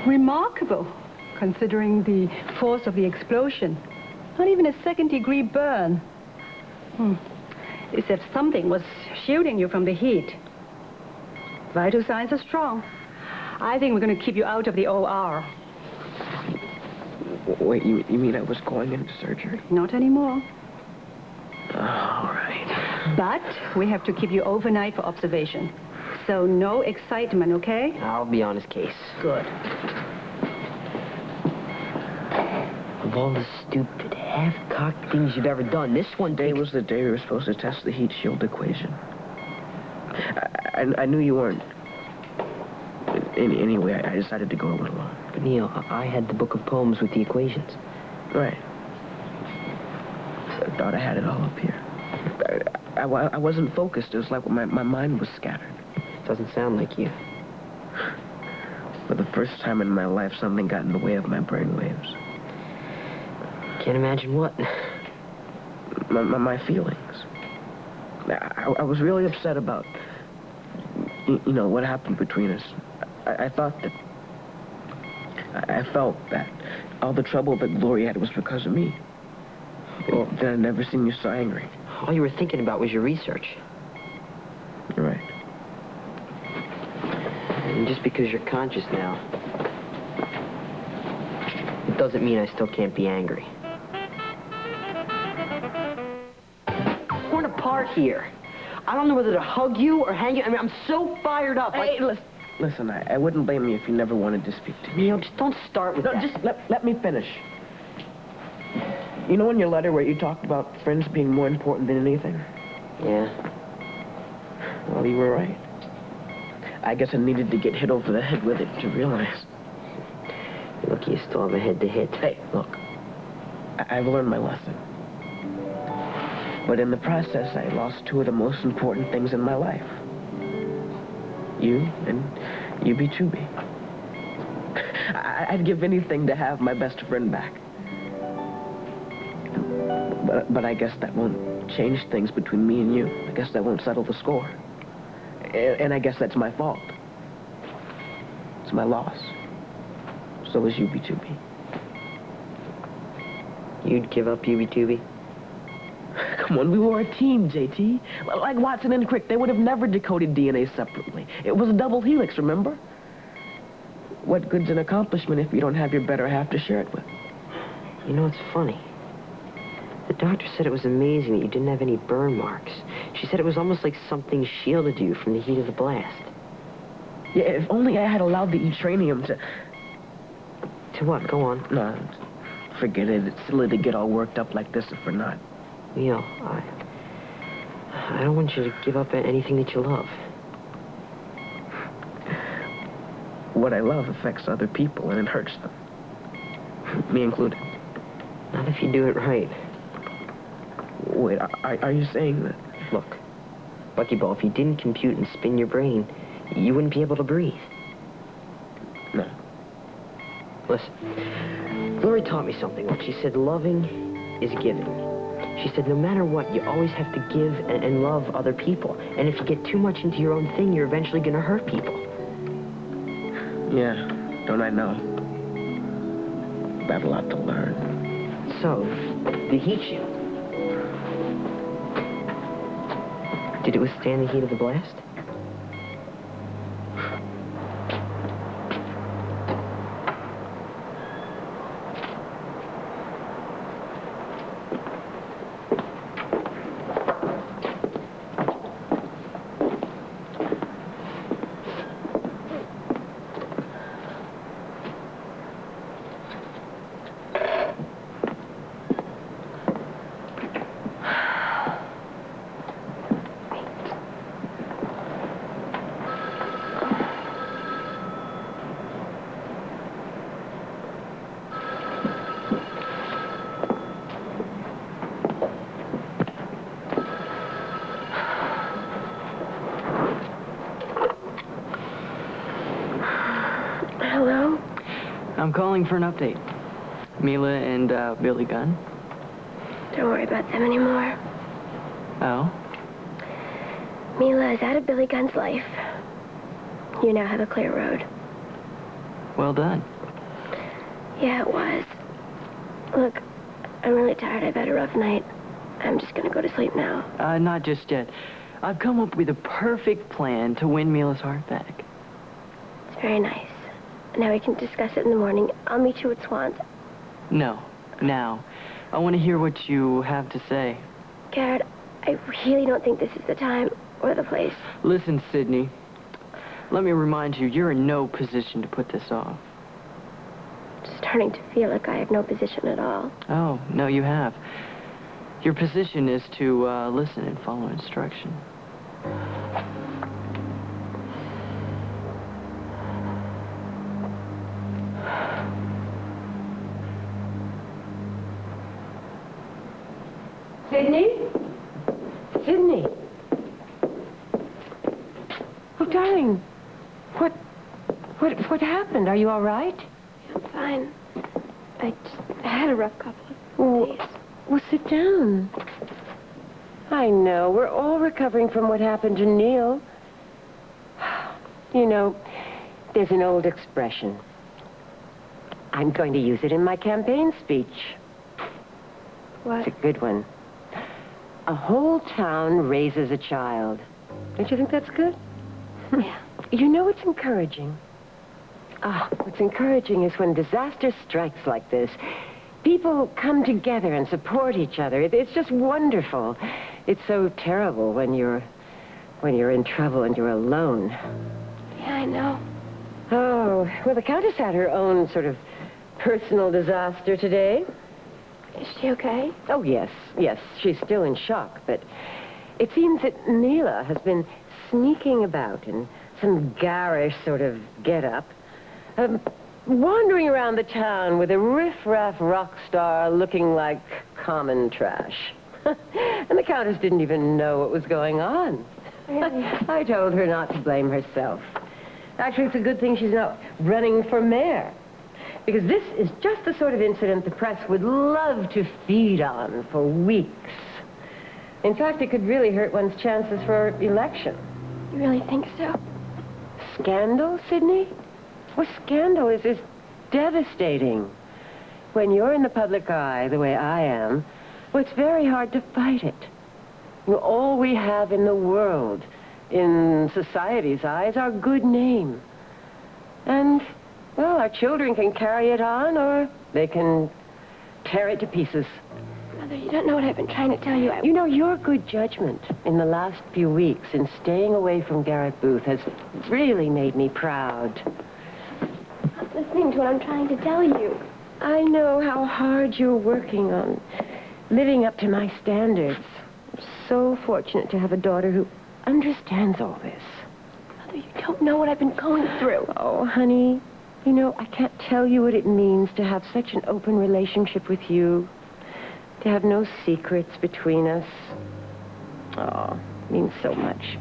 Remarkable, considering the force of the explosion. Not even a second-degree burn. As if something was shielding you from the heat. Vital signs are strong. I think we're going to keep you out of the OR. Wait, you mean I was going into surgery? Not anymore. All right. But we have to keep you overnight for observation. So no excitement, okay? I'll be on his case. Good. Of all the stupid, half-cocked things you've ever done, this one Day was the day we were supposed to test the heat shield equation. I knew you weren't. Anyway, I decided to go a little on. But, Neil, I had the book of poems with the equations. Right. So I thought I had it all up here. I wasn't focused. It was like my mind was scattered. Doesn't sound like you. For the first time in my life, something got in the way of my brain waves. Can't imagine what. My feelings. I was really upset about, you know, what happened between us. I thought that... I felt that all the trouble that Gloria had was because of me. Well, then I'd never seen you so angry. All you were thinking about was your research. You're right. And just because you're conscious now, it doesn't mean I still can't be angry. Torn apart here. I don't know whether to hug you or hang you. I mean, I'm so fired up. Hey, listen, I wouldn't blame you if you never wanted to speak to me. Neil, just don't start with that. No, just let me finish. You know in your letter where you talked about friends being more important than anything? Yeah. Well, you were right. I guess I needed to get hit over the head with it to realize. Look, you still have a head to hit. Hey, look. I've learned my lesson. But in the process, I lost two of the most important things in my life. You and UB2B. I'd give anything to have my best friend back. But I guess that won't change things between me and you. I guess that won't settle the score. And I guess that's my fault. It's my loss. So is UB2B. You'd give up UB2B? Come on, we were a team, JT. Like Watson and Crick, they would have never decoded DNA separately. It was a double helix, remember? What good's an accomplishment if you don't have your better half to share it with? You know, it's funny. The doctor said it was amazing that you didn't have any burn marks. She said it was almost like something shielded you from the heat of the blast. Yeah, if only I had allowed the E-tranium to... To what? Go on. No, forget it. It's silly to get all worked up like this if we're not. Neil, I don't want you to give up anything that you love. What I love affects other people, and it hurts them. Me included. Not if you do it right. Wait, are you saying that? Look, Buckyball, if you didn't compute and spin your brain, you wouldn't be able to breathe. No. Listen, Gloria taught me something once. She said loving is giving. She said no matter what, you always have to give and love other people. And if you get too much into your own thing, you're eventually going to hurt people. Yeah, don't I know? Got a lot to learn. So, the heat shield. Did it withstand the heat of the blast? Hello? I'm calling for an update. Mila and Billy Gunn. Don't worry about them anymore. Oh? Mila is out of Billy Gunn's life. You now have a clear road. Well done. Yeah, it was. Look, I'm really tired. I've had a rough night. I'm just gonna go to sleep now. Not just yet. I've come up with a perfect plan to win Mila's heart back. It's very nice. Now we can discuss it in the morning. I'll meet you at Swans. No. Now. I want to hear what you have to say. Garrett, I really don't think this is the time or the place. Listen, Sydney. Let me remind you, you're in no position to put this off. It's starting to feel like I have no position at all. Oh, no, you have. Your position is to listen and follow instruction. Sydney? Sydney? Oh, darling. What happened? Are you all right? I'm fine. I just had a rough couple of days. Well, sit down. I know. We're all recovering from what happened to Neil. You know, there's an old expression. I'm going to use it in my campaign speech. What? It's a good one. A whole town raises a child. Don't you think that's good? Yeah. You know what's encouraging? What's encouraging is when disaster strikes like this, people come together and support each other. It's just wonderful. It's so terrible when you're in trouble and you're alone. Yeah, I know. Oh, well, the Countess had her own sort of personal disaster today. Is she okay? Oh, yes. She's still in shock, but it seems that Mila has been sneaking about in some garish sort of get-up, wandering around the town with a riff-raff rock star looking like common trash. And the Countess didn't even know what was going on. Really? I told her not to blame herself. Actually, it's a good thing she's not running for mayor. Because this is just the sort of incident the press would love to feed on for weeks. In fact, it could really hurt one's chances for election. You really think so? Scandal, Sydney? Well, scandal is devastating. When you're in the public eye, the way I am, well, it's very hard to fight it. You know, all we have in the world, in society's eyes, our good name. And, well, our children can carry it on, or they can tear it to pieces. Mother, you don't know what I've been trying to tell you. You know, your good judgment in the last few weeks in staying away from Garrett Booth has really made me proud. I'm not listening to what I'm trying to tell you. I know how hard you're working on living up to my standards. I'm so fortunate to have a daughter who understands all this. Mother, you don't know what I've been going through. Oh, honey, you know, I can't tell you what it means to have such an open relationship with you. To have no secrets between us. Oh, it means so much.